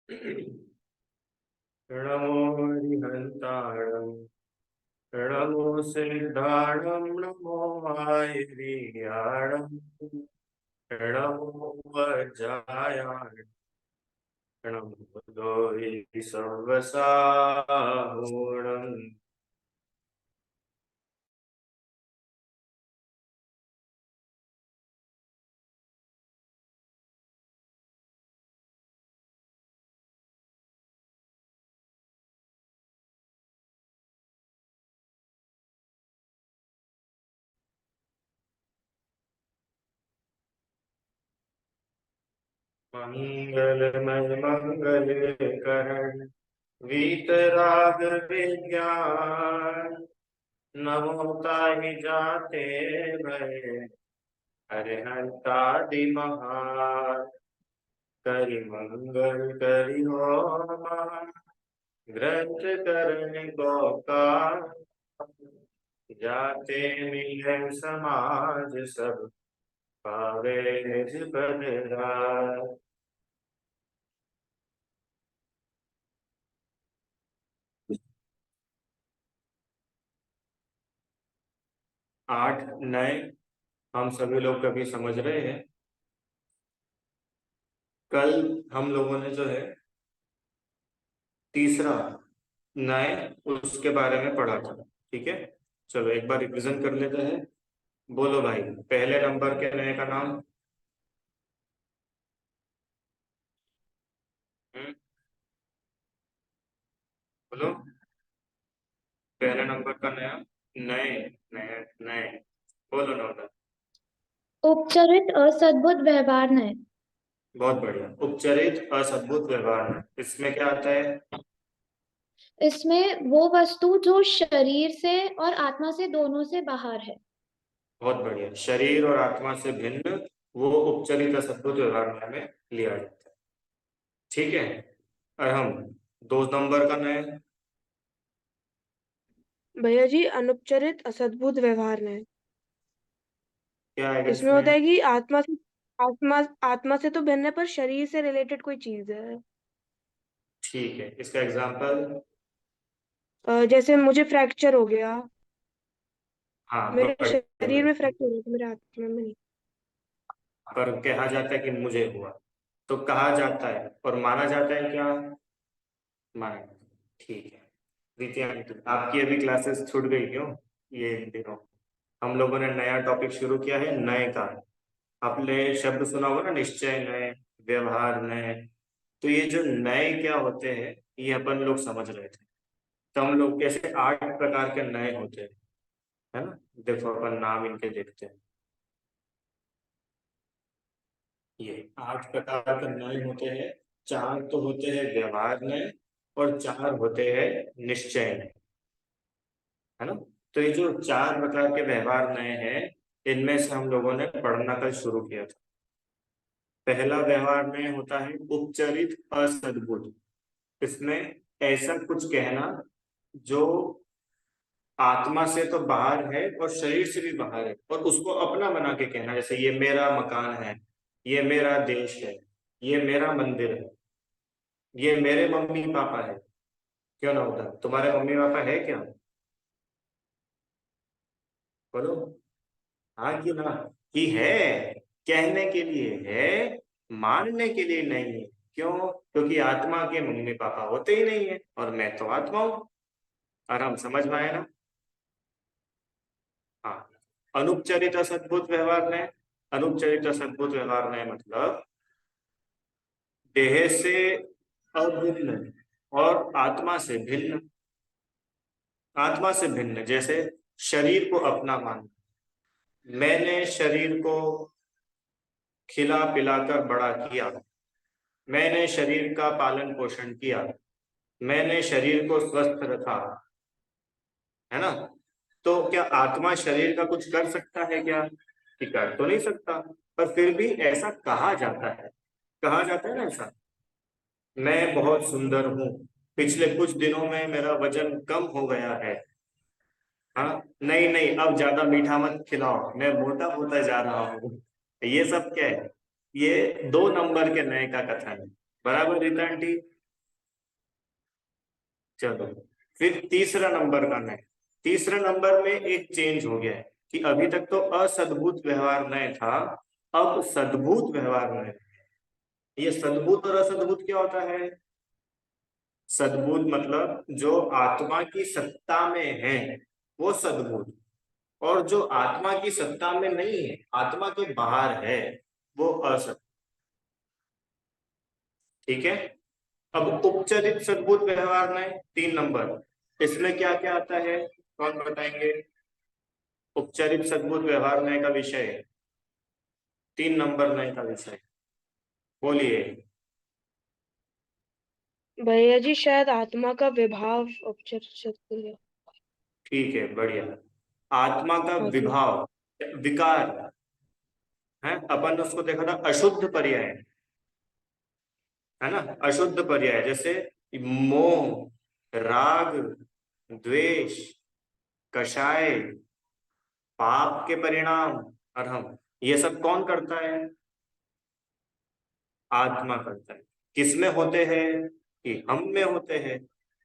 नमो हरिहन्ताणं नमो सिद्धाणं नमो वायुवीर्याणं नमो वज्रायाणं नमो बुद्धोहि सर्वसाहुणम्। मंगलमय मंगल करण वीतराग विज्ञान नमो ताहि जाते भय अरिहंतादि महान करि मंगल करि होमा ग्रंथ करन गौकार जाते मिले समाज सब पावे निज पद राय। 8 नए हम सभी लोग कभी समझ रहे हैं। कल हम लोगों ने जो है तीसरा नए उसके बारे में पढ़ा था। ठीक है, चलो एक बार रिवीजन कर लेते हैं। बोलो भाई, पहले नंबर के नए का नाम। हम्म, बोलो पहले नंबर का नया। नए नए नए, बोलो नौला। उपचरित असद्भुत व्यवहार नय। बहुत बढ़िया, उपचरित असद्भुत व्यवहार। इसमें क्या आता है? इसमें वो वस्तु जो शरीर से और आत्मा से दोनों से बाहर है। बहुत बढ़िया, शरीर और आत्मा से भिन्न वो उपचरित असद्भुत व्यवहार में लिया जाता है। ठीक है, और हम 2 नंबर का नया। भैया जी, अनुपचरित असद्भुत व्यवहार है। क्या आएगा इसमें होता इसमें? है कि आत्मा से तो भिन्न है, पर शरीर से रिलेटेड कोई चीज है। ठीक है, इसका एग्जाम्पल। जैसे मुझे फ्रैक्चर हो गया। हाँ मेरे बढ़िया शरीर में बढ़िया। फ्रैक्चर हो गया, तो मेरे आत्मा में नहीं। पर कहा जाता है कि मुझे हुआ, तो कहा जाता है और माना जाता है क्या? माना जाता है। ठीक है, द्वितीयांक आपकी अभी क्लासेस छूट गई क्यों? ये इन दिनों हम लोगों ने नया टॉपिक शुरू किया है नए का। आपने शब्द सुना होगा ना, निश्चय नए, व्यवहार नए। तो ये जो नए क्या होते हैं, ये अपन लोग समझ रहे थे। तो हम लोग कैसे 8 प्रकार के नए होते हैं, है ना? देखो अपन नाम इनके देखते हैं। ये 8 प्रकार के नए होते हैं। 4 तो होते हैं व्यवहार नए और 4 होते हैं निश्चय नए, है ना? तो ये जो 4 प्रकार के व्यवहार नए हैं, इनमें से हम लोगों ने पढ़ना कल शुरू किया था। पहला व्यवहार नए होता है उपचरित असद्भुत। इसमें ऐसा कुछ कहना जो आत्मा से तो बाहर है और शरीर से भी बाहर है, और उसको अपना बना के कहना। जैसे ये मेरा मकान है, ये मेरा देश है, ये मेरा मंदिर है, ये मेरे मम्मी पापा है। क्यों ना होता? तुम्हारे मम्मी पापा है क्या? बोलो हाँ कि ना। कि है, कहने के लिए है, मानने के लिए नहीं है। क्यों? क्योंकि आत्मा के मम्मी पापा होते ही नहीं है, और मैं तो आत्मा हूं। आराम समझ में आया ना? हाँ। अनुपचरित असद्भुत व्यवहार में, अनुपचरित असद्भुत व्यवहार में मतलब देह से अभिन्न और आत्मा से भिन्न। आत्मा से भिन्न जैसे शरीर को अपना मानना। मैंने शरीर को खिला पिलाकर बड़ा किया, मैंने शरीर का पालन पोषण किया, मैंने शरीर को स्वस्थ रखा, है ना? तो क्या आत्मा शरीर का कुछ कर सकता है क्या? कि कर तो नहीं सकता, पर फिर भी ऐसा कहा जाता है। कहा जाता है ना ऐसा, मैं बहुत सुंदर हूँ, पिछले कुछ दिनों में मेरा वजन कम हो गया है। हाँ, नहीं नहीं अब ज्यादा मीठा मत खिलाओ, मैं मोटा होता जा रहा हूँ। ये सब क्या है? ये 2 नंबर के नए का कथन है। बराबर रीता आंटी? चलो, फिर तीसरा नंबर का नय। तीसरा नंबर में एक चेंज हो गया है कि अभी तक तो असद्भुत व्यवहार नय था, अब सद्भुत व्यवहार नय। ये सद्भुत और असद्भुत क्या होता है? सद्भुत मतलब जो आत्मा की सत्ता में है वो सद्भुत, और जो आत्मा की सत्ता में नहीं है, आत्मा के बाहर है, वो असत। ठीक है। अब उपचरित सद्भुत व्यवहार में 3 नंबर, इसमें क्या क्या आता है, कौन बताएंगे? उपचरित सद्भुत व्यवहार नय का विषय, 3 नंबर नय का विषय, बोलिए। भैया जी शायद आत्मा का विभाव उपचरित। ठीक है, बढ़िया। आत्मा का आत्मा। विभाव, विकार है, अपन उसको देखा था अशुद्ध पर्याय, है ना? अशुद्ध पर्याय जैसे मोह, राग, द्वेष, कषाय, पाप के परिणाम, अरहम, ये सब कौन करता है? आत्मा करता है। किसमें होते हैं? कि हम में होते हैं।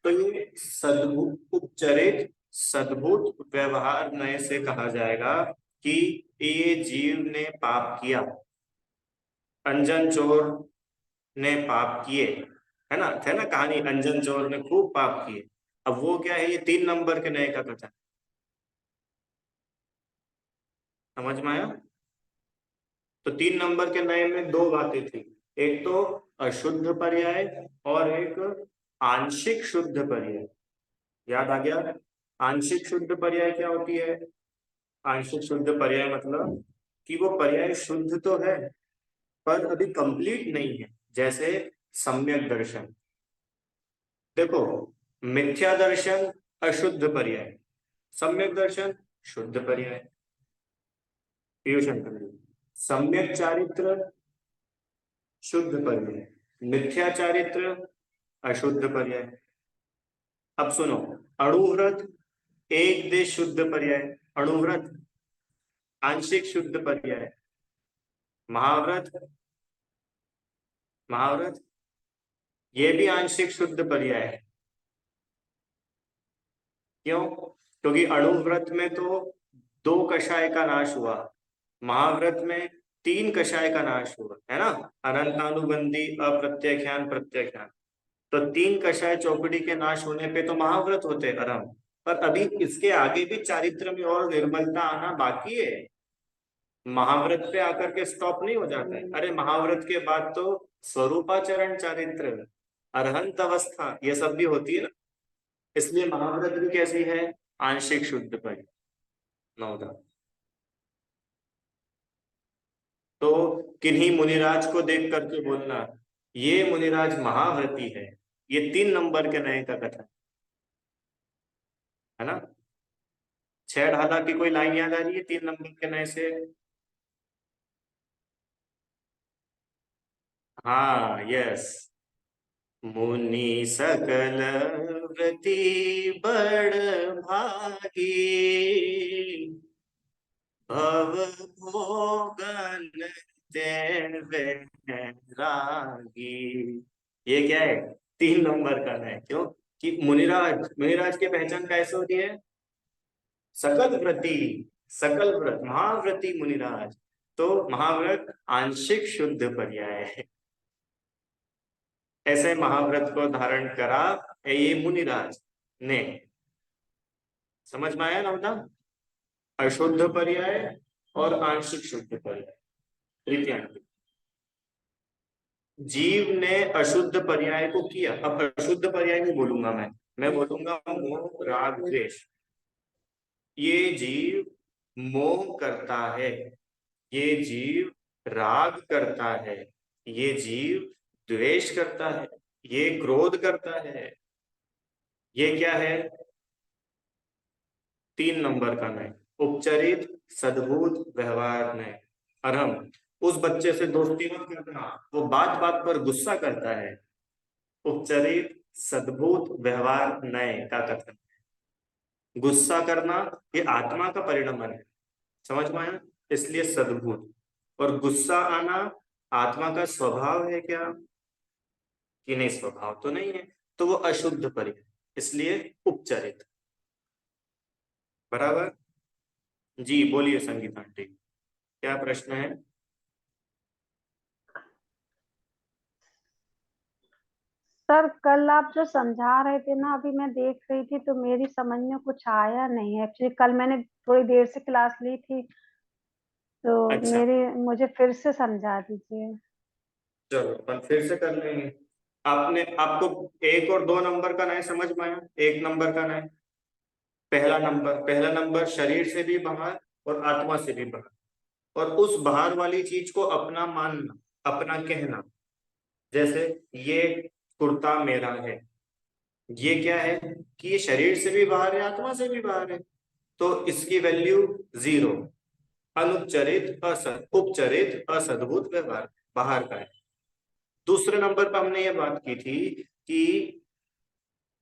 तो ये सद्भुत उपचरित सद्भुत व्यवहार नय से कहा जाएगा कि ये जीव ने पाप किया, अंजन चोर ने पाप किए, है ना? थे ना कहानी, अंजन चोर ने खूब पाप किए। अब वो क्या है? ये 3 नंबर के नय का कथन। समझ में आया? तो 3 नंबर के नए में 2 बातें थी, एक तो अशुद्ध पर्याय और एक आंशिक शुद्ध पर्याय। याद आ गया? आंशिक शुद्ध पर्याय क्या होती है? आंशिक शुद्ध पर्याय मतलब कि वो पर्याय शुद्ध तो है पर अभी कंप्लीट नहीं है। जैसे सम्यक दर्शन, देखो, मिथ्या दर्शन अशुद्ध पर्याय, सम्यक दर्शन शुद्ध पर्याय। पीयूष अंकल जी, सम्यक चारित्र शुद्ध पर्याय, मिथ्या चारित्र अशुद्ध पर्याय। अब सुनो, अणुव्रत एक देश शुद्ध पर्याय, अणुव्रत आंशिक शुद्ध पर्याय, महाव्रत, महाव्रत ये भी आंशिक शुद्ध पर्याय है। क्यों? क्योंकि अणुव्रत में तो 2 कषाय का नाश हुआ, महाव्रत में 3 कषाय का नाश हुआ, है ना? अनंतानुबंधी, अप्रत्याख्यान, प्रत्याख्यान। तो 3 कषाय चौकड़ी के नाश होने पे तो महाव्रत होते आराम, पर अभी इसके आगे भी चारित्र में और निर्मलता आना बाकी है। महाव्रत पे आकर के स्टॉप नहीं हो जाता है। अरे महाव्रत के बाद तो स्वरूपाचरण चारित्र, अरहंत अवस्था, ये सब भी होती है ना। इसलिए महाव्रत भी कैसी है? आंशिक शुद्ध पर नवदा। तो किन्हीं मुनिराज को देख करके बोलना ये मुनिराज महाव्रती है, ये 3 नंबर के नए का कथन है ना। 6 ढाला की कोई लाइन याद आ रही है 3 नंबर के नए से? हाँ, यस। मुनि सकल व्रती बड़ भागी, भव भोगन देवे रागी। ये क्या है? 3 नंबर का है। क्यों? कि मुनिराज, मुनिराज की पहचान कैसे होती है? सकल व्रती, सकल व्रत, महाव्रती मुनिराज। तो महाव्रत आंशिक शुद्ध पर्याय है। ऐसे महाव्रत को धारण करा ये मुनिराज ने। समझ में आया ना होता? अशुद्ध पर्याय और आंशिक शुद्ध पर्याय, तृतीयांक। जीव ने अशुद्ध पर्याय को किया। अब अशुद्ध पर्याय नहीं बोलूंगा मैं बोलूंगा मोह, राग, द्वेष। ये जीव मोह करता है, ये जीव राग करता है, ये जीव द्वेष करता है, ये क्रोध करता है। ये क्या है? 3 नंबर का नय, उपचरित सद्भुत व्यवहार नय। अरहम, उस बच्चे से दोस्ती मत करना, वो बात बात पर गुस्सा करता है। उपचरित सद्भुत व्यवहार नय का कथन। गुस्सा करना ये आत्मा का परिणमन है। समझ में आया? इसलिए सद्भुत। और गुस्सा आना आत्मा का स्वभाव है क्या? कि नहीं, स्वभाव तो नहीं है, तो वो अशुद्ध पर्याय। इसलिए उपचरित। बराबर। जी बोलिए संगीता आंटी, क्या प्रश्न है? सर कल आप जो समझा रहे थे ना, अभी मैं देख रही थी तो मेरी समझ में कुछ आया नहीं। एक्चुअली कल मैंने थोड़ी देर से क्लास ली थी, तो अच्छा मेरे मुझे फिर से समझा दीजिए। चलो अपन फिर से कर लेंगे। आपने आपको 1 और 2 नंबर का नए समझ में आया? 1 नंबर का नए, पहला नंबर शरीर से भी बाहर और आत्मा से भी बाहर, और उस बाहर वाली चीज को अपना मानना, अपना कहना। जैसे ये कुर्ता मेरा है, ये क्या है कि ये शरीर से भी बाहर है, आत्मा से भी बाहर है, तो इसकी वैल्यू 0। अनुपचरित असद, उपचरित असद्भुत व्यवहार, बाहर का है। दूसरे नंबर पर हमने ये बात की थी कि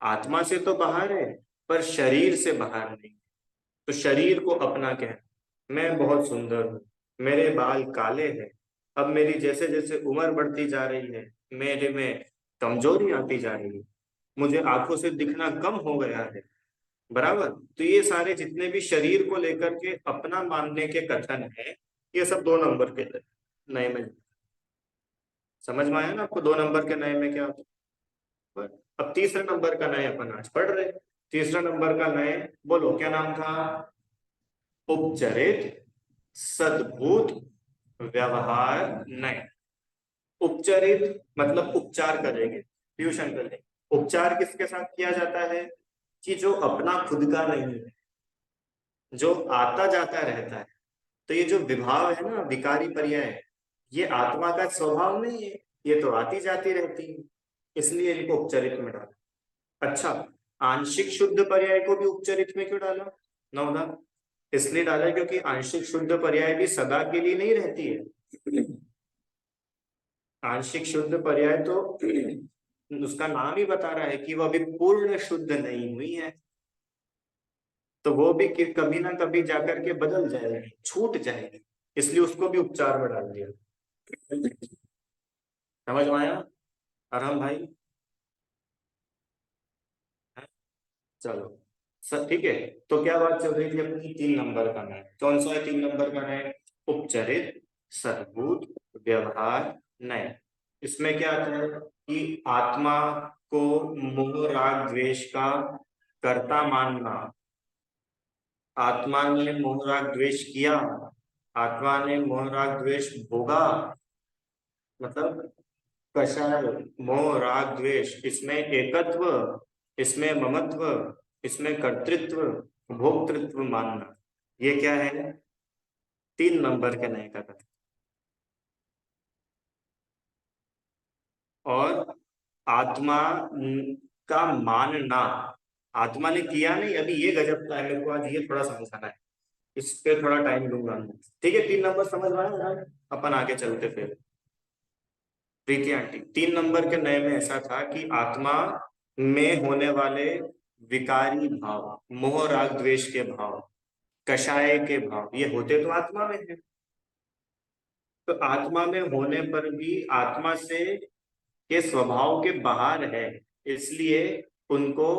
आत्मा से तो बाहर है पर शरीर से बाहर नहीं। तो शरीर को अपना कहना, मैं बहुत सुंदर हूँ, मेरे बाल काले हैं, अब मेरी जैसे जैसे उम्र बढ़ती जा रही है मेरे में कमजोरी आती जा रही है, मुझे आंखों से दिखना कम हो गया है। बराबर। तो ये सारे जितने भी शरीर को लेकर के अपना मानने के कथन है, ये सब 2 नंबर के नए में। समझ में आया ना आपको 2 नंबर के नए में क्या होता है? अब तीसरे नंबर का नए अपन आज पढ़ रहे। तीसरा नंबर का नए बोलो क्या नाम था? उपचरित सद्भूत व्यवहार नए। उपचरित मतलब उपचार करेंगे, ट्यूशन करेंगे। उपचार किसके साथ किया जाता है? कि जो अपना खुद का नहीं है, जो आता जाता रहता है। तो ये जो विभाव है ना, विकारी पर्याय, ये आत्मा का स्वभाव नहीं है, ये तो आती जाती रहती है, इसलिए इनको उपचरित में डाला। अच्छा, आंशिक शुद्ध पर्याय को भी उपचरित में क्यों डाला नवदा? इसलिए डाला क्योंकि आंशिक शुद्ध पर्याय भी सदा के लिए नहीं रहती है। आंशिक शुद्ध पर्याय तो उसका नाम ही बता रहा है कि वो अभी पूर्ण शुद्ध नहीं हुई है, तो वो भी कभी ना कभी जाकर के बदल जाएगी, छूट जाएगी, इसलिए उसको भी उपचार में डाल दिया। समझ में आया अरहम भाई? चलो सर ठीक है। तो क्या बात चल रही थी अपनी? 3 नंबर का नय कौन सा है? 3 नंबर का नय उपचरित सद्भूत व्यवहार नय। इसमें क्या आता है कि आत्मा को मोह राग द्वेष का कर्ता मानना। आत्मा ने मोह राग द्वेष किया, आत्मा ने मोह राग द्वेष भोगा, मतलब कषाय मोह राग द्वेष, इसमें एकत्व, इसमें ममत्व, इसमें कर्तृत्व, भोक्तृत्व मानना, ये क्या है? 3 नंबर के नए का कथन। और आत्मा का मानना, आत्मा ने किया नहीं, अभी ये गजब का है, मेरे को आज ये थोड़ा समझाना है, इस पे थोड़ा टाइम लूंगा मैं। ठीक है 3 नंबर समझ में आया? अपन आगे चलते फिर। प्रीति आंटी 3 नंबर के नए में ऐसा था कि आत्मा में होने वाले विकारी भाव, मोह राग द्वेष के भाव, कषाय के भाव, ये होते तो आत्मा में है, तो आत्मा में होने पर भी आत्मा से के स्वभाव के बाहर है, इसलिए उनको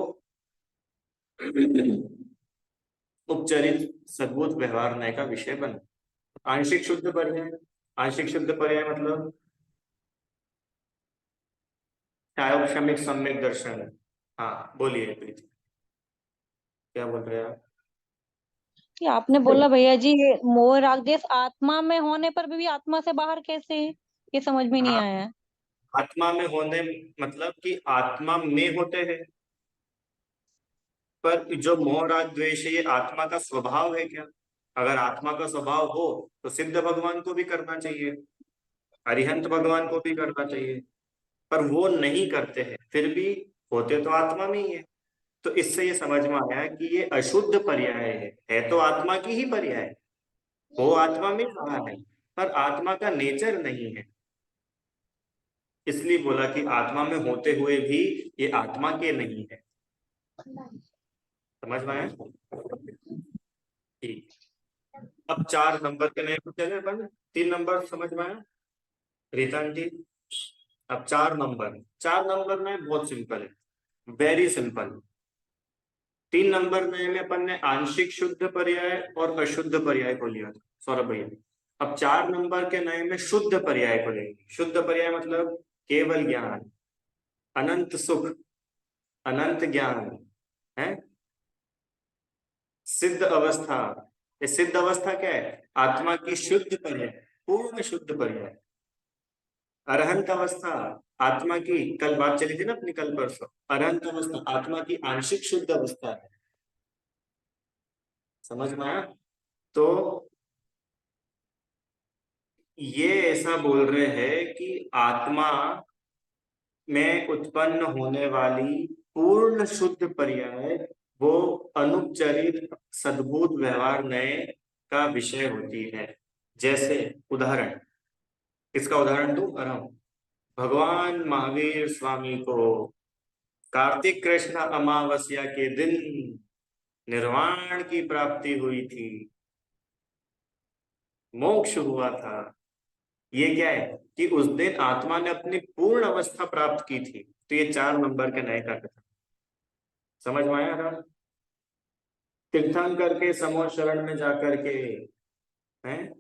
उपचरित सद्भुत व्यवहार नय का विषय बना। आंशिक शुद्ध पर्याय, आंशिक शुद्ध पर्याय मतलब क्षमिक सम्यक दर्शन। हाँ बोलिए प्रीति, क्या बोल रहे हैं आप? कि आपने बोला भैया जी ये मोह राग देश आत्मा में होने पर भी आत्मा से बाहर कैसे है, ये समझ में नहीं हाँ, आया है। आत्मा में होने मतलब कि आत्मा में होते हैं, पर जो मोह राग द्वेष है ये आत्मा का स्वभाव है क्या? अगर आत्मा का स्वभाव हो तो सिद्ध भगवान को भी करना चाहिए, अरिहंत भगवान को भी करना चाहिए, पर वो नहीं करते हैं, फिर भी होते तो आत्मा में ही है। तो इससे ये समझ में आया कि ये अशुद्ध पर्याय है तो आत्मा की ही पर्याय, वो आत्मा में रहा है पर आत्मा का नेचर नहीं है, इसलिए बोला कि आत्मा में होते हुए भी ये आत्मा के नहीं है। समझ में आया? ठीक। अब 4 नंबर के नए पूछे गए अपन, 3 नंबर समझ में आया रीता आंटी? अब 4 नंबर, 4 नंबर में बहुत सिंपल है, वेरी सिंपल। 3 नंबर में अपन ने आंशिक शुद्ध पर्याय और अशुद्ध पर्याय को लिया था सौरभ भैया। अब 4 नंबर के नए में शुद्ध पर्याय को लेंगे। शुद्ध पर्याय मतलब केवल ज्ञान, अनंत सुख, अनंत ज्ञान है, सिद्ध अवस्था। ये सिद्ध अवस्था क्या है? आत्मा की शुद्ध पर्याय, पूर्ण शुद्ध पर्याय। अरहंत अवस्था आत्मा की, कल बात चली थी ना अपनी कल परसों, अरहंत अवस्था आत्मा की आंशिक शुद्ध अवस्था है। समझ में आया? तो ये ऐसा बोल रहे हैं कि आत्मा में उत्पन्न होने वाली पूर्ण शुद्ध पर्याय वो अनुपचरित सद्भूत व्यवहार नए का विषय होती है। जैसे उदाहरण, इसका उदाहरण दूं अरहम, भगवान महावीर स्वामी को कार्तिक कृष्ण अमावस्या के दिन निर्वाण की प्राप्ति हुई थी, मोक्ष हुआ था। ये क्या है कि उस दिन आत्मा ने अपनी पूर्ण अवस्था प्राप्त की थी। तो ये 4 नंबर के नए का कथन समझ में आया था? तीर्थंकर के समो शरण में जाकर के हैं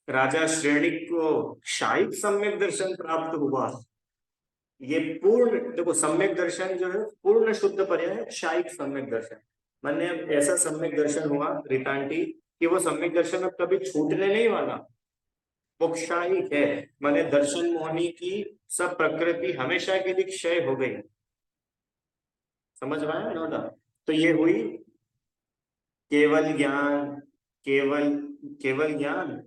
राजा श्रेणिक को शायद सम्यक दर्शन प्राप्त हुआ। ये पूर्ण, देखो सम्यक दर्शन जो है पूर्ण शुद्ध पर्याय है, शायद सम्यक दर्शन मैंने ऐसा सम्यक दर्शन हुआ रितांटी कि वो सम्यक दर्शन अब कभी छूटने नहीं वाला। वो क्षायिक है, मैंने दर्शन मोहनी की सब प्रकृति हमेशा के लिए क्षय हो गई। समझ में आया नोदा? तो ये हुई केवल ज्ञान, केवल केवल ज्ञान।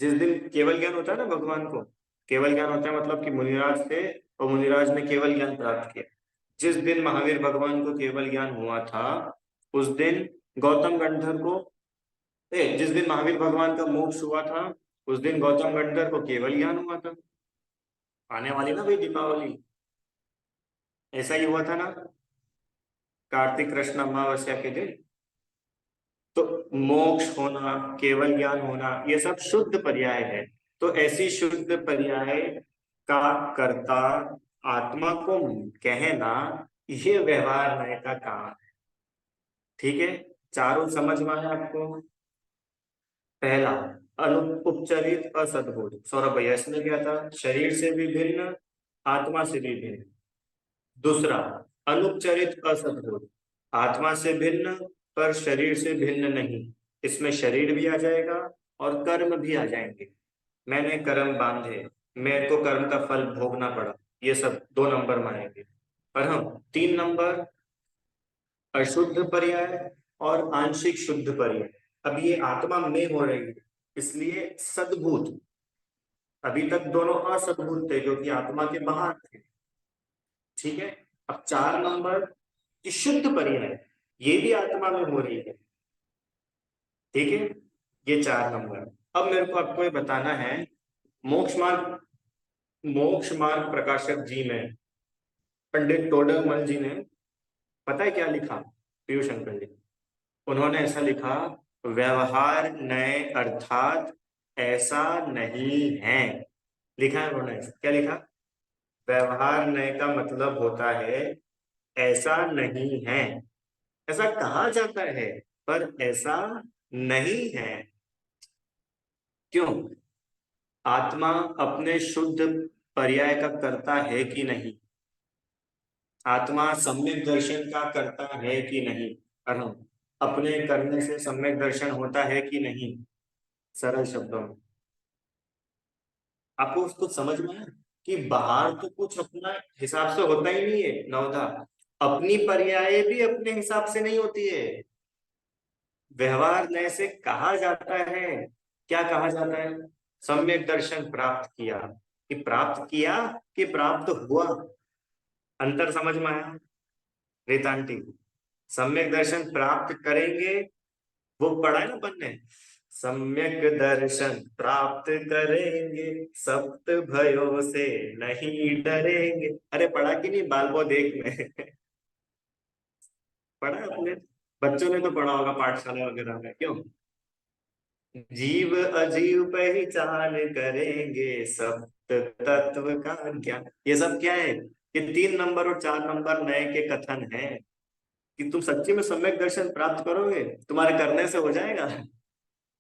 जिस दिन केवल ज्ञान होता है ना भगवान को, केवल ज्ञान होता है मतलब कि मुनिराज थे और मुनिराज ने केवल ज्ञान प्राप्त किया। जिस दिन महावीर भगवान को केवल ज्ञान हुआ था उस दिन गौतम गंधर को, जिस दिन महावीर भगवान का मोक्ष हुआ था उस दिन गौतम गंधर को केवल ज्ञान हुआ था। आने वाली ना भाई दीपावली, ऐसा ही हुआ था ना कार्तिक कृष्ण अमावस्या के दिन। तो मोक्ष होना, केवल ज्ञान होना, ये सब शुद्ध पर्याय है। तो ऐसी शुद्ध पर्याय का कर्ता आत्मा को कहना ये व्यवहार नय का काम है। ठीक है, चारों समझ में आया आपको? पहला अनुपचरित असद्भुत, सौरभ भैया इसमें क्या था? शरीर से भी भिन्न, आत्मा से भी भिन्न। दूसरा अनुपचरित असद्भुत, आत्मा से भिन्न पर शरीर से भिन्न नहीं। इसमें शरीर भी आ जाएगा और कर्म भी आ जाएंगे। मैंने कर्म बांधे, मेरे को कर्म का फल भोगना पड़ा, ये सब 2 नंबर मानेंगे। और हम 3 नंबर अशुद्ध पर्याय और आंशिक शुद्ध पर्याय। अब ये आत्मा में हो रही है इसलिए सद्भूत, अभी तक दोनों असद्भुत थे जो कि आत्मा के बाहर थे। ठीक है, अब 4 नंबर की शुद्ध पर्याय, ये भी आत्मा में हो रही है। ठीक है, ये 4 नंबर। अब मेरे को आपको ये बताना है, मोक्ष मार्ग प्रकाशक जी ने, पंडित टोडरमल जी ने पता है क्या लिखा? पीयूष अंकल जी, उन्होंने ऐसा लिखा, व्यवहार नए अर्थात ऐसा नहीं है। लिखा है उन्होंने, क्या लिखा? व्यवहार नए का मतलब होता है ऐसा नहीं है। ऐसा कहा जाता है पर ऐसा नहीं है। क्यों? आत्मा अपने शुद्ध पर्याय का करता है कि नहीं? आत्मा सम्यक दर्शन का करता है कि नहीं? और हम अपने करने से सम्यक दर्शन होता है कि नहीं? सरल शब्दों में आपको उसको समझ में आया कि बाहर तो कुछ अपना हिसाब से होता ही नहीं है नवधा, अपनी पर्याय भी अपने हिसाब से नहीं होती है। व्यवहार नए से कहा जाता है, क्या कहा जाता है? सम्यक दर्शन प्राप्त किया, कि प्राप्त किया कि प्राप्त हुआ। अंतर समझ में आया रेतांटी? सम्यक दर्शन प्राप्त करेंगे, वो पढ़ा है ना अपन ने, सम्यक दर्शन प्राप्त करेंगे सप्त भयों से नहीं डरेंगे। अरे पढ़ा कि नहीं बालबो देख में? पढ़ा है अपने बच्चों ने तो पढ़ा होगा पाठशाला वगैरह में। क्यों? जीव अजीव पहचान करेंगे सप्त तत्व का ज्ञान। ये सब क्या है? ये 3 नंबर और 4 नंबर नए के कथन है। कि तुम सच्ची में सम्यक दर्शन प्राप्त करोगे, तुम्हारे करने से हो जाएगा?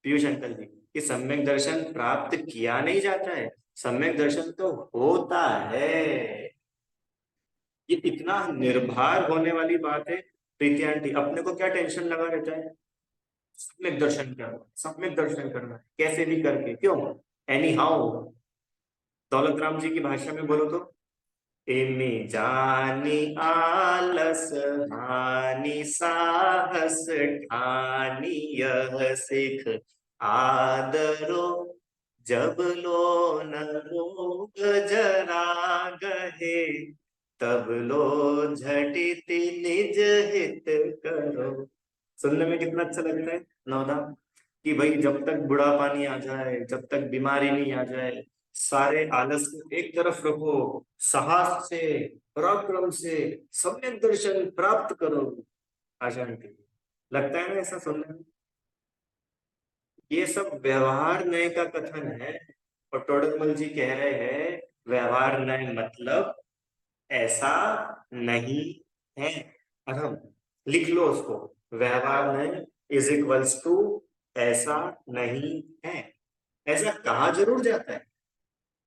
पीयूष अंकल जी, कि सम्यक दर्शन प्राप्त किया नहीं जाता है, सम्यक दर्शन तो होता है। ये इतना निर्भर होने वाली बात है। प्रीति आंटी, अपने को क्या टेंशन लगा रहता है? सम्यक दर्शन करना, सम्यक दर्शन करना, कैसे भी करके, क्यों? Any how. दौलत राम जी की भाषा में बोलो तो, एमी जानी आलस हानि साहस ठानी यह सिख आदरो, जब लो न रोग जरा गहे, तब लो झटिति निज हित करो। सुनने में कितना अच्छा लगता है नौदा, कि भाई जब तक बुढ़ापा नहीं आ जाए, जब तक बीमारी नहीं आ जाए, सारे आलस को एक तरफ रखो, साहस से, पराक्रम से सम्यक दर्शन प्राप्त करो। अशांति लगता है ना ऐसा सुनने में? ये सब व्यवहार न्याय का कथन है, और टोडरमल जी कह रहे हैं व्यवहार न्याय मतलब ऐसा नहीं है। अधम लिख लो उसको, व्यवहार न्याय इज इक्वल्स टू ऐसा नहीं है। ऐसा कहा जरूर जाता है।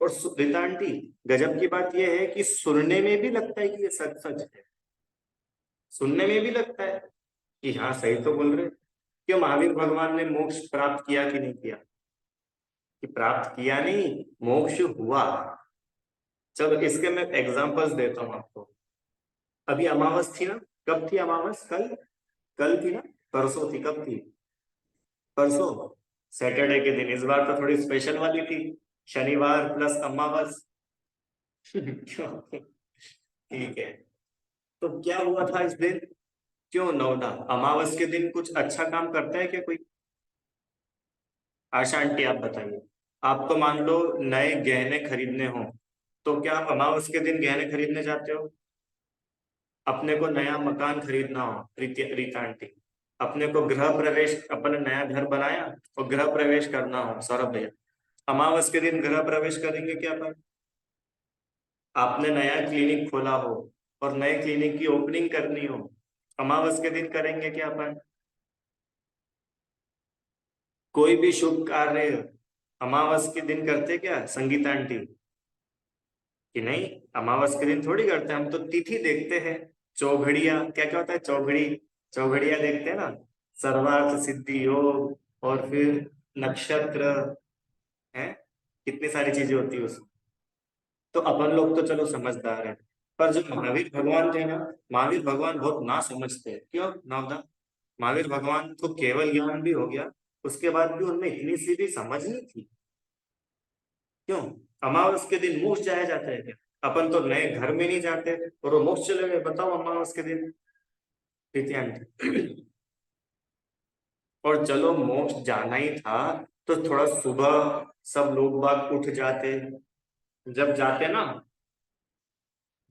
और रीता आंटी, गजब की बात यह है कि सुनने में भी लगता है कि ये सच सच है, सुनने में भी लगता है कि हाँ सही तो बोल रहे। क्यों महावीर भगवान ने मोक्ष प्राप्त किया कि नहीं किया? कि प्राप्त किया नहीं, मोक्ष हुआ। चलो इसके मैं एग्जांपल्स देता हूं आपको। अभी अमावस थी ना, कब थी अमावस? कल, कल थी ना? परसों थी? कब थी? परसों, सैटरडे के दिन। इस बार तो थोड़ी स्पेशल वाली थी, शनिवार प्लस अमावस। ठीक है, तो क्या हुआ था इस दिन? क्यों नौदा, अमावस के दिन कुछ अच्छा काम करता है क्या कोई? आशा आंटी आप बताइए। आपको मान लो नए गहने खरीदने हो, तो क्या आप अमावस के दिन गहने खरीदने जाते हो? अपने को नया मकान खरीदना हो, रीता आंटी, अपने को गृह प्रवेश, अपने नया घर बनाया और गृह प्रवेश करना हो, सौरभ भैया, अमावस के दिन गृह प्रवेश करेंगे क्या अपन? आपने नया क्लिनिक खोला हो और नए क्लिनिक की ओपनिंग करनी हो, अमावस के दिन करेंगे क्या अपन? कोई भी शुभ कार्य अमावस के दिन करते क्या संगीता आंटी? कि नहीं, अमावस के दिन थोड़ी करते हैं, हम तो तिथि देखते हैं। चौघड़िया, क्या क्या होता है? चौघड़ी, चौघड़िया देखते हैं ना, सर्वार्थ सिद्धि योग, और फिर नक्षत्र है, कितनी सारी चीजें होती है उसमें। तो अपन लोग तो चलो समझदार हैं, पर जो महावीर भगवान थे ना, महावीर भगवान बहुत ना समझते। क्यों नवदा? महावीर भगवान को केवल ज्ञान भी हो गया, उसके बाद भी उनमें इतनी सी भी समझ नहीं थी। क्यों? अमावस के दिन मोक्ष जाया जाता है क्या? अपन तो नए घर में नहीं जाते और वो मोक्ष चले गए, बताओ अमावस के दिन। प्रीति और चलो मोक्ष जाना ही था तो थोड़ा सुबह सब लोग बाग उठ जाते, जब जाते ना,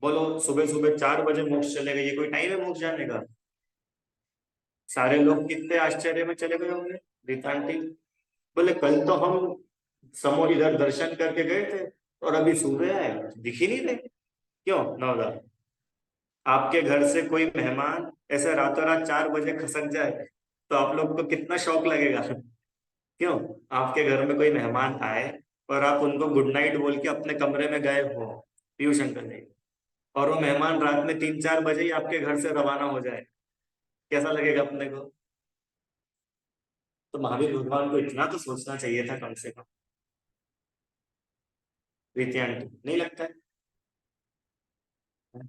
बोलो सुबह सुबह 4 बजे मोक्ष चले गए, ये कोई टाइम है मोक्ष जाने का? सारे लोग कितने आश्चर्य में चले गए होंगे। रीता आंटी बोले कल तो हम समो इधर दर्शन करके गए थे और अभी सुबह आए, दिख ही नहीं रहे। क्यों नवदा? आपके घर से कोई मेहमान ऐसे रातों रात 4 बजे खसक जाए तो आप लोग को कितना शौक लगेगा? क्यों? आपके घर में कोई मेहमान आए और आप उनको गुड नाइट बोल के अपने कमरे में गए हो, पीयूष अंकल ने, और वो मेहमान रात में 3-4 बजे ही आपके घर से रवाना हो जाए, कैसा लगेगा अपने को? तो महावीर भगवान को इतना तो सोचना चाहिए था कम से कम। प्रीति आंटी नहीं लगता है?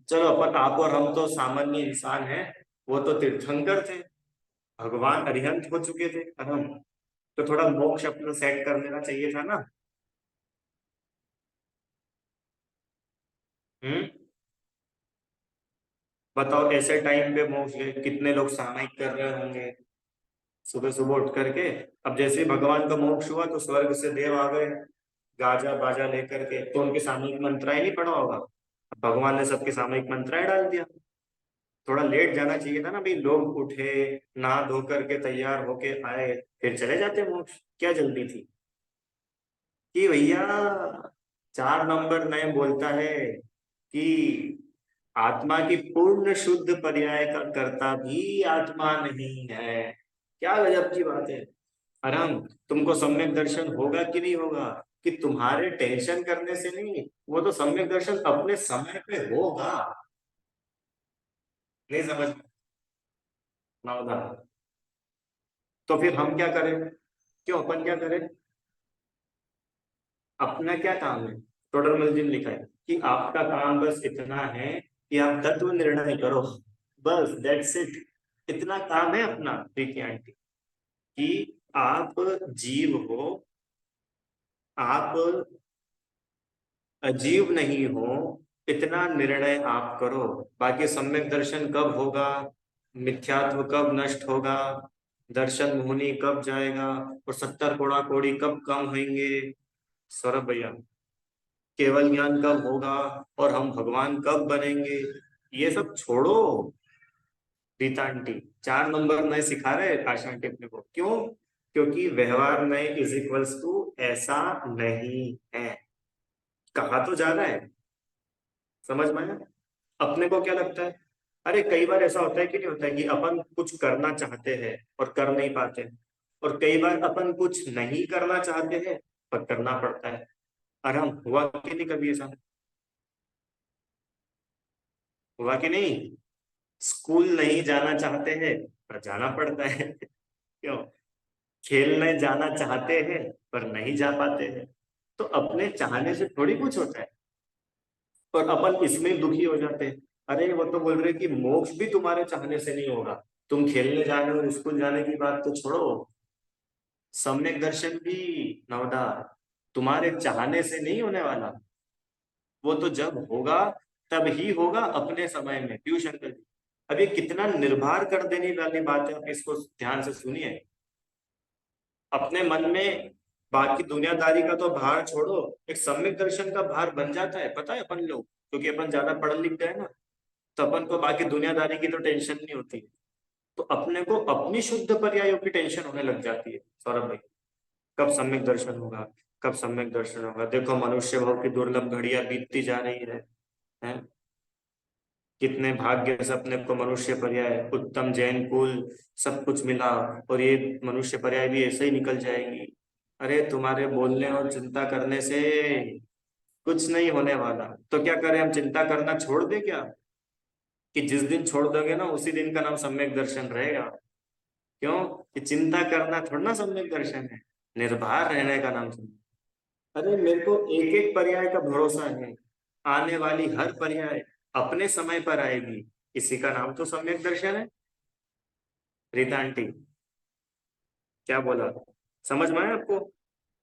चलो अपन, आप और हम तो सामान्य इंसान हैं, वो तो तीर्थंकर थे, भगवान अरिहंत हो चुके थे, और हम तो थोड़ा मोक्ष अपना सेट कर लेना चाहिए था ना। हम्म, बताओ ऐसे टाइम पे मोक्ष गए, कितने लोग सामायिक कर रहे होंगे सुबह सुबह उठ करके। अब जैसे ही भगवान का मोक्ष हुआ तो स्वर्ग से देव आ गए गाजा बाजा लेकर के, तो उनके सामूहिक मंत्राएं नहीं पढ़ा होगा, भगवान ने सबके सामूहिक मंत्राएं डाल दिया। थोड़ा लेट जाना चाहिए था ना भाई, लोग उठे, नहा धो करके तैयार होके आए, फिर चले जाते मोक्ष, क्या जल्दी थी? कि भैया 4 नंबर नए बोलता है कि आत्मा की पूर्ण शुद्ध पर्याय का कर्ता भी आत्मा नहीं है। क्या गजब की बात है। अरम, तुमको सम्यक दर्शन होगा कि नहीं होगा? कि तुम्हारे टेंशन करने से नहीं, वो तो सम्यक दर्शन अपने समय पे होगा। नहीं समझ ना होगा तो फिर हम क्या करें? क्यों अपन क्या करें? अपना क्या काम है? टोटल मजदूर लिखा है कि आपका काम बस इतना है कि आप तत्व निर्णय करो। बस दैट्स इट। इतना काम है अपना, प्रीति आंटी, कि आप जीव हो, आप अजीब नहीं हो, इतना निर्णय आप करो। बाकी सम्यक दर्शन कब होगा, मिथ्यात्व कब नष्ट होगा, दर्शन मोहनी कब जाएगा, और 70 कोड़ा कोड़ी कब कम होंगे, सौरभ भैया, केवल ज्ञान कब होगा, और हम भगवान कब बनेंगे, ये सब छोड़ो। रीता आंटी 4 नंबर नए सिखा रहे हैं आशा आंटी अपने को। क्यों? क्योंकि व्यवहार नए इज इक्वल्स टू ऐसा नहीं है। कहा तो जा रहा है, समझ में आया? अपने को क्या लगता है? अरे कई बार ऐसा होता है कि नहीं होता है कि अपन कुछ करना चाहते हैं और कर नहीं पाते, और कई बार अपन कुछ नहीं करना चाहते हैं पर करना पड़ता है। आराम हुआ कि नहीं कभी ऐसा? हुआ कि नहीं? स्कूल नहीं जाना चाहते हैं पर जाना पड़ता है। क्यों? खेलने जाना चाहते हैं पर नहीं जा पाते हैं। तो अपने चाहने से थोड़ी कुछ होता है, और अपन इसमें दुखी हो जाते हैं। अरे वो तो बोल रहे कि मोक्ष भी तुम्हारे चाहने से नहीं होगा। तुम खेलने जाने और स्कूल जाने की बात तो छोड़ो, सम्यक दर्शन भी, नवदा, तुम्हारे चाहने से नहीं होने वाला। वो तो जब होगा तब ही होगा, अपने समय में। पीयूष अंकल जी, अब ये कितना निर्भर कर देने वाली बात है, आप इसको ध्यान से सुनिए। अपने मन में बाकी दुनियादारी का तो भार छोड़ो, एक सम्यक दर्शन का भार बन जाता है, पता है अपन लोग, क्योंकि अपन ज्यादा पढ़ लिख गए ना, तो अपन को बाकी दुनियादारी की तो टेंशन नहीं होती। तो अपने को अपनी शुद्ध पर्यायों की टेंशन होने लग जाती है। सौरभ भाई, कब सम्यक दर्शन होगा, कब सम्यक दर्शन होगा? देखो मनुष्य भाव की दुर्लभ घड़ियां बीतती जा रही है, हैं? कितने भाग्य से अपने को मनुष्य पर्याय, उत्तम जैन कुल, सब कुछ मिला, और ये मनुष्य पर्याय भी ऐसे ही निकल जाएगी। अरे तुम्हारे बोलने और चिंता करने से कुछ नहीं होने वाला। तो क्या करें, हम चिंता करना छोड़ दें क्या? कि जिस दिन छोड़ दोगे ना उसी दिन का नाम सम्यक दर्शन रहेगा। क्यों? कि चिंता करना थोड़ा ना सम्यक दर्शन है, निर्भर रहने का नाम सम्यक। अरे मेरे को एक एक पर्याय का भरोसा है, आने वाली हर पर्याय अपने समय पर आएगी, इसी का नाम तो सम्यक दर्शन है। रीता आंटी क्या बोला, समझ में आया आपको?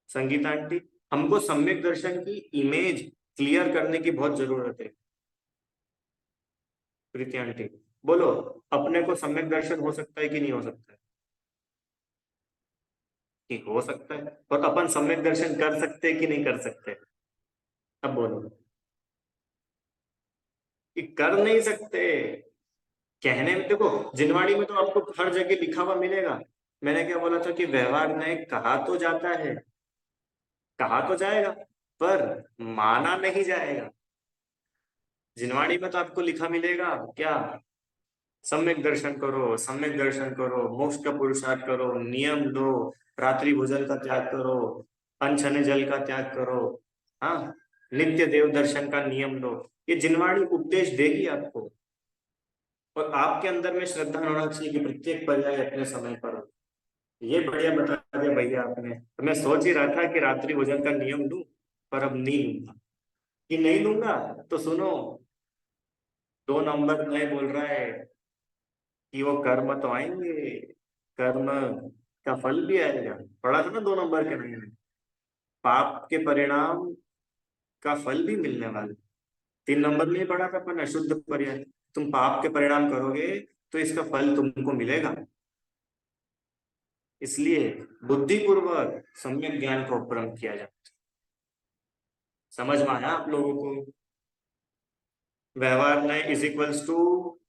संगीता आंटी, हमको सम्यक दर्शन की इमेज क्लियर करने की बहुत जरूरत है। प्रीति आंटी बोलो, अपने को सम्यक दर्शन हो सकता है कि नहीं हो सकता है? कि हो सकता है, और अपन सम्यक दर्शन कर सकते हैं कि नहीं कर सकते? अब बोलो कि कर नहीं सकते। कहने में देखो, जिनवाड़ी में तो आपको हर जगह लिखा हुआ मिलेगा। मैंने क्या बोला था कि व्यवहार में कहा तो जाता है, कहा तो जाएगा, पर माना नहीं जाएगा। जिनवाड़ी में तो आपको लिखा मिलेगा क्या? सम्यक दर्शन करो, सम्यक दर्शन करो, मोक्ष का पुरुषार्थ करो, नियम लो, रात्रि भोजन का त्याग करो, अनछने जल का त्याग करो, हाँ, नित्य देव दर्शन का नियम लो। ये जिनवाड़ी उपदेश देगी आपको, और आपके अंदर में श्रद्धा होना चाहिए कि प्रत्येक पर्याय अपने समय पर हो। ये बढ़िया बता दिया भैया आपने। तो मैं सोच ही रहा था कि रात्रि भोजन का नियम लूं, पर अब नहीं लूंगा। कि नहीं लूंगा तो सुनो, 2 नंबर नए बोल रहा है कि वो कर्म तो आएंगे, कर्म का फल भी आएगा। पढ़ा था ना 2 नंबर के महीने, पाप के परिणाम का फल भी मिलने वाला। 3 नंबर में ही पढ़ा था अपन, अशुद्ध पर्याय। तुम पाप के परिणाम करोगे तो इसका फल तुमको मिलेगा। इसलिए बुद्धिपूर्वक सम्यक ज्ञान को उपक्रम किया जाए। समझ में आया आप लोगों को? व्यवहार में इज इक्वल्स टू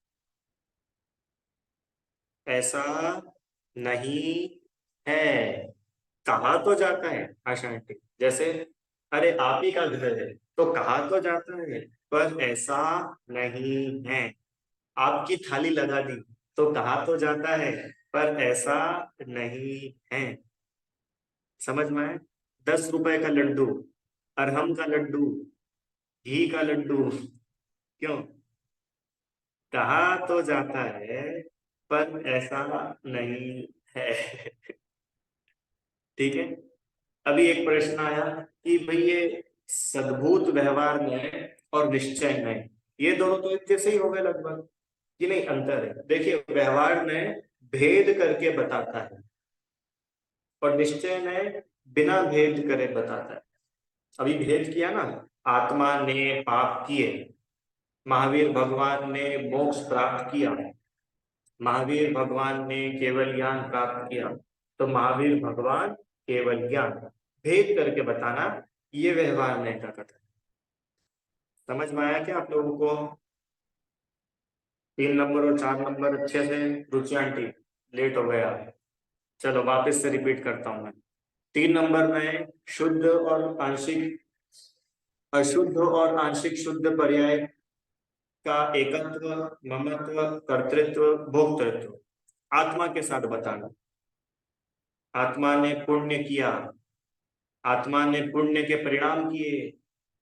ऐसा नहीं है, कहा तो जाता है आशा आंटी। जैसे अरे आप ही का घर है तो कहा तो जाता है पर ऐसा नहीं है। आपकी थाली लगा दी तो कहा तो जाता है, पर ऐसा नहीं है। समझ में आए? 10 रुपए का लड्डू, अरहम का लड्डू, घी का लड्डू, क्यों? कहा तो जाता है, पर ऐसा नहीं है। ठीक है। अभी एक प्रश्न आया कि भाई ये सद्भूत व्यवहार न्याय और निश्चय न्याय, ये दोनों तो एक जैसे ही हो गए लगभग, कि नहीं अंतर है? देखिए, व्यवहार न्याय भेद करके बताता है और निश्चय न्याय बिना भेद करे बताता है। अभी भेद किया ना, आत्मा ने पाप किए, महावीर भगवान ने मोक्ष प्राप्त किया, महावीर भगवान ने केवल ज्ञान प्राप्त किया, तो महावीर भगवान केवल ज्ञान, भेद करके बताना, ये व्यवहार न्याय का कथन। समझ में आया क्या आप लोगों को? 3 नंबर और 4 नंबर अच्छे से? रुचि आंटी लेट हो गया, चलो वापस से रिपीट करता हूं मैं। 3 नंबर में शुद्ध और आंशिक, अशुद्ध और आंशिक शुद्ध पर्याय का एकत्व, ममत्व, कर्तृत्व, भोक्तृत्व आत्मा के साथ बताना। आत्मा ने पुण्य किया, आत्मा ने पुण्य के परिणाम किए,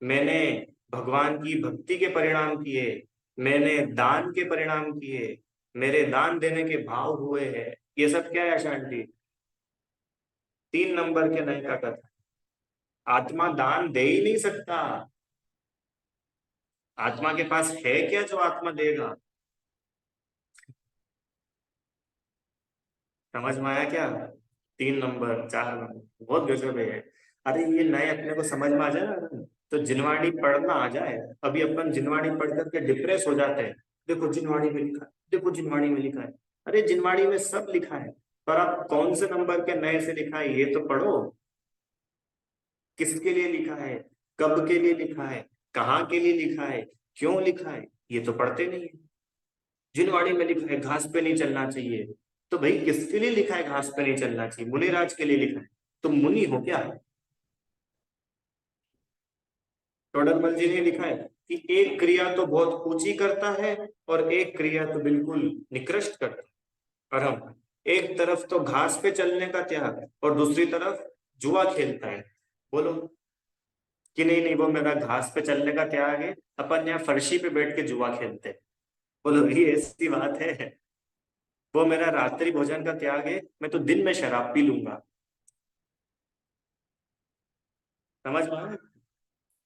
मैंने भगवान की भक्ति के परिणाम किए, मैंने दान के परिणाम किए, मेरे दान देने के भाव हुए हैं। ये सब क्या है शांति? 3 नंबर के नए का कथन। आत्मा दान दे ही नहीं सकता, आत्मा के पास है क्या जो आत्मा देगा? समझ में आया क्या? 3 नंबर 4 नंबर बहुत गजब है। अरे ये नए अपने को समझ में आ जाए ना, तो जिनवाणी पढ़ना आ जाए। अभी अपन जिनवाणी पढ़ करके डिप्रेस हो जाते हैं, देखो जिनवाणी में लिखा है, देखो जिनवाणी में लिखा है। अरे जिनवाणी में सब लिखा है, पर आप कौन से नंबर के नए से लिखा है ये तो पढ़ो। किसके लिए लिखा है, कब के लिए लिखा है, कहाँ के लिए लिखा है, क्यों लिखा है, ये तो पढ़ते नहीं है। जिनवाणी में लिखा है घास पे नहीं चलना चाहिए, तो भाई किसके लिए लिखा है घास पे नहीं चलना चाहिए? मुनिराज के लिए लिखा है। तुम मुनि हो क्या? टोडरमल जी ने लिखा है कि एक क्रिया तो बहुत ऊंची करता है और एक क्रिया तो बिल्कुल निकृष्ट करता है। और हम एक तरफ तो घास पे चलने का त्याग और दूसरी तरफ जुआ खेलता है। बोलो कि नहीं नहीं वो मेरा घास पे चलने का त्याग है, अपन यहाँ फर्शी पे बैठ के जुआ खेलते हैं। बोलो ये ऐसी बात है? वो मेरा रात्रि भोजन का त्याग है, मैं तो दिन में शराब पी लूंगा। समझ में आया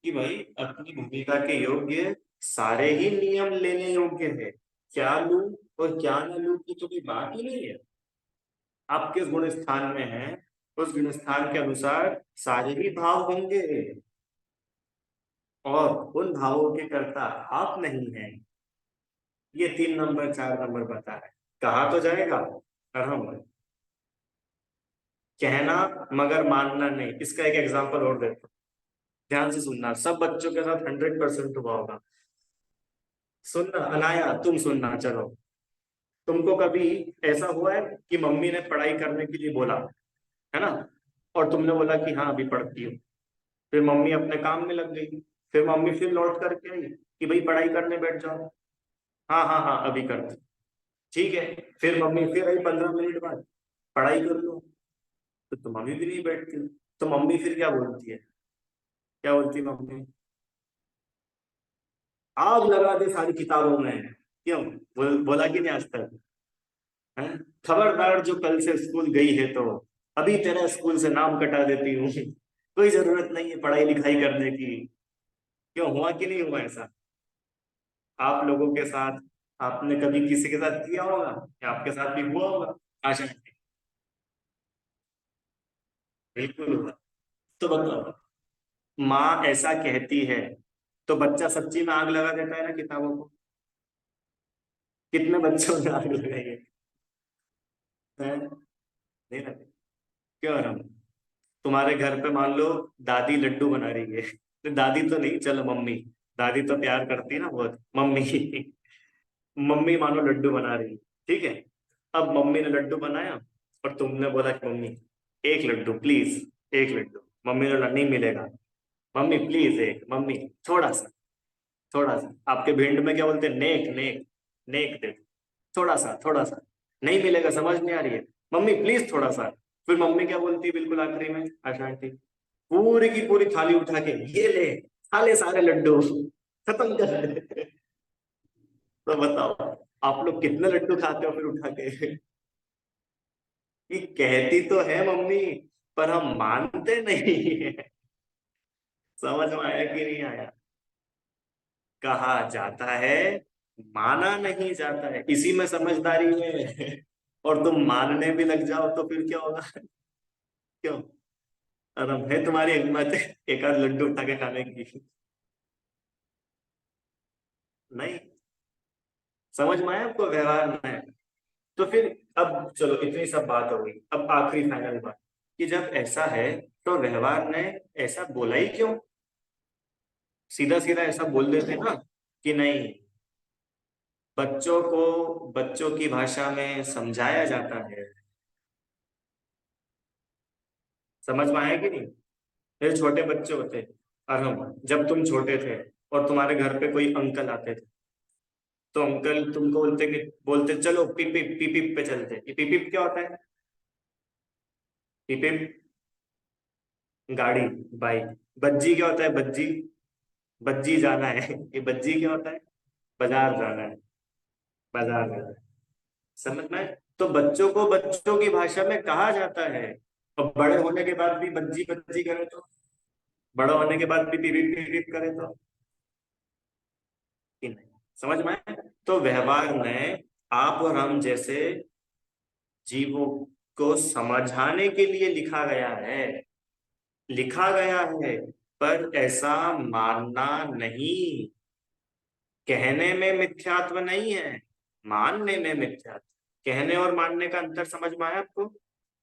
कि भाई अपनी भूमिका के योग्य सारे ही नियम लेने योग्य है, क्या लूं और क्या न लूं की तो कोई बात ही नहीं है। आप किस गुण स्थान में हैं, उस गुण स्थान के अनुसार सारे ही भाव होंगे, और उन भावों के कर्ता आप नहीं हैं। ये 3 नंबर 4 नंबर बता है। कहा तो जाएगा अरहम, कहना मगर मानना नहीं। इसका एक एग्जांपल और देता हूं, ध्यान से सुनना, सब बच्चों के साथ 100% हुआ होगा। सुनना अनाया, तुम सुनना, चलो। तुमको कभी ऐसा हुआ है कि मम्मी ने पढ़ाई करने के लिए बोला, है ना, और तुमने बोला कि हाँ अभी पढ़ती हूँ, फिर मम्मी अपने काम में लग गई, फिर मम्मी फिर लौट करके आई कि भाई पढ़ाई करने बैठ जाओ। हाँ हाँ हाँ अभी करती, ठीक है। फिर मम्मी फिर आई 15 मिनट बाद, पढ़ाई कर लो, तो मम्मी भी नहीं बैठती। तो मम्मी फिर क्या बोलती है? क्या बोलती है मम्मी? आग लगा दे सारी किताबों में। क्यों? बोला कि नहीं आज तक? हैं? खबरदार जो कल से स्कूल गई है तो अभी तेरा स्कूल से नाम कटा देती हूँ। कोई जरूरत नहीं है पढ़ाई लिखाई करने की। क्यों? हुआ कि नहीं हुआ ऐसा आप लोगों के साथ? आपने कभी किसी के साथ किया होगा या आपके साथ भी हुआ होगा? आशा है। बिल्कुल हुआ। तो बताओ, माँ ऐसा कहती है तो बच्चा सच्ची में आग लगा देता है ना किताबों को? कितने बच्चों ने आग लगाई है? नहीं लगे? क्यों राम? तुम्हारे घर पे मान लो दादी लड्डू बना रही है, तो दादी तो नहीं, चलो मम्मी, दादी तो प्यार करती है ना बहुत, मम्मी। मम्मी मानो लड्डू बना रही है, ठीक है। अब मम्मी ने लड्डू बनाया और तुमने बोला कि मम्मी एक लड्डू प्लीज, एक लड्डू। मम्मी ने बोला नहीं मिलेगा। मम्मी प्लीज एक, मम्मी थोड़ा सा, थोड़ा सा। आपके भिंड में क्या बोलते हैं? नेक नेक। नेक दे, थोड़ा सा। नहीं मिलेगा, समझ नहीं आ रही है? मम्मी प्लीज थोड़ा सा। फिर मम्मी क्या बोलती है बिल्कुल आखिरी में? आशा आंटी पूरी की पूरी थाली उठा के, ये ले, खा ले सारे लड्डू, खत्म कर दे। तो बताओ, आप लोग कितने लड्डू खाते हो फिर उठा के? ये कहती तो है मम्मी, पर हम मानते नहीं है। समझ में आया कि नहीं आया? कहा जाता है, माना नहीं जाता है। इसी में समझदारी है। और तुम मानने भी लग जाओ तो फिर क्या होगा? क्यों? और अब है तुम्हारी हिम्मत एक आध लड्डू उठा के खाने की? नहीं। समझ में आया आपको व्यवहार में? तो फिर अब चलो, इतनी सब बात हो गई, अब आखिरी फाइनल बात, कि जब ऐसा है तो व्यवहार ने ऐसा बोला ही क्यों? सीधा सीधा ऐसा बोल देते ना कि नहीं, बच्चों को बच्चों की भाषा में समझाया जाता है। समझ में आया कि नहीं? ये छोटे बच्चे होते हैं, और हम जब तुम छोटे थे और तुम्हारे घर पे कोई अंकल आते थे, तो अंकल तुमको बोलते चलो पिपिप पिपिप पे चलते। ये पिपिप क्या होता है? पिपिप गाड़ी, बाइक। बज्जी क्या होता है? बज्जी, बज्जी जाना है। ये बज्जी क्या होता है? बाजार जाना है, बाजार जाना है। समझ में आया? तो बच्चों को बच्चों की भाषा में कहा जाता है, और बड़े होने के बाद भी बज्जी बज्जी करे तो, बड़ा होने के बाद भी पिपिप पिपिप करे तो, कि नहीं? समझ में आया? तो व्यवहार में आप और हम जैसे जीवों को समझाने के लिए लिखा गया है, लिखा गया है, पर ऐसा मानना नहीं। कहने में मिथ्यात्व नहीं है, मानने में मिथ्यात्व। कहने और मानने का अंतर समझ में आया आपको?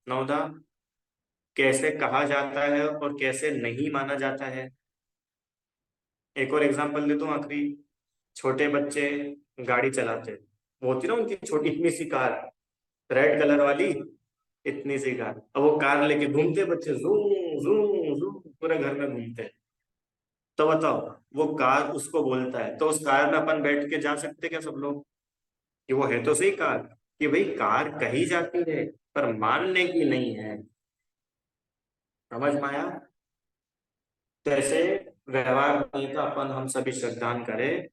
नवदा, कैसे कहा जाता है और कैसे नहीं माना जाता है। एक और एग्जांपल देता हूँ आखिरी। छोटे बच्चे गाड़ी चलाते हैं, वो होती ना उनकी छोटी इतनी सी कार, रेड कलर वाली, इतनी सी कार, अब वो कार लेके घूमते बच्चे, जूम जूम जूम पूरे घर में घूमते हैं। तो बताओ, वो कार उसको बोलता है, तो उस कार में अपन बैठ के जा सकते क्या सब लोग? कि वो है तो सही कार, कि भाई कार कही जाती है पर मानने की नहीं है। समझ में आया? तो ऐसे व्यवहार नहीं का अपन हम सभी श्रद्धान करें,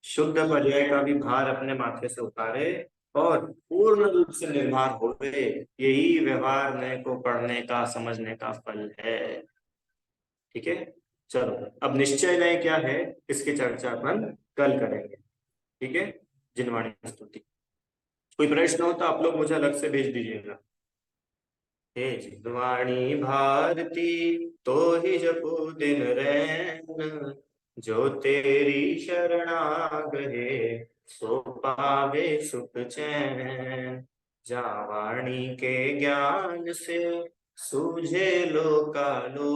शुद्ध पर्याय का भी भार अपने माथे से उतारे, और पूर्ण रूप से निर्भर हो गए। यही व्यवहार नय को पढ़ने का, समझने का फल है। ठीक है, चलो अब निश्चय नय क्या है, इसकी चर्चा अपन कल करेंगे। ठीक है, जिनवाणी स्तुति। कोई प्रश्न हो तो आप लोग मुझे अलग से भेज दीजिएगा। हे जिनवाणी भारती, तो ही जपू दिन रैन, जो तेरी शरणा गए, सो पावे सुख चैन। जा वाणी के ज्ञान से सूझे लोकालो,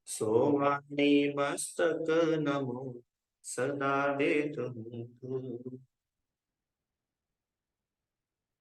सो वाणी मस्तक नमो सदा दे तुम।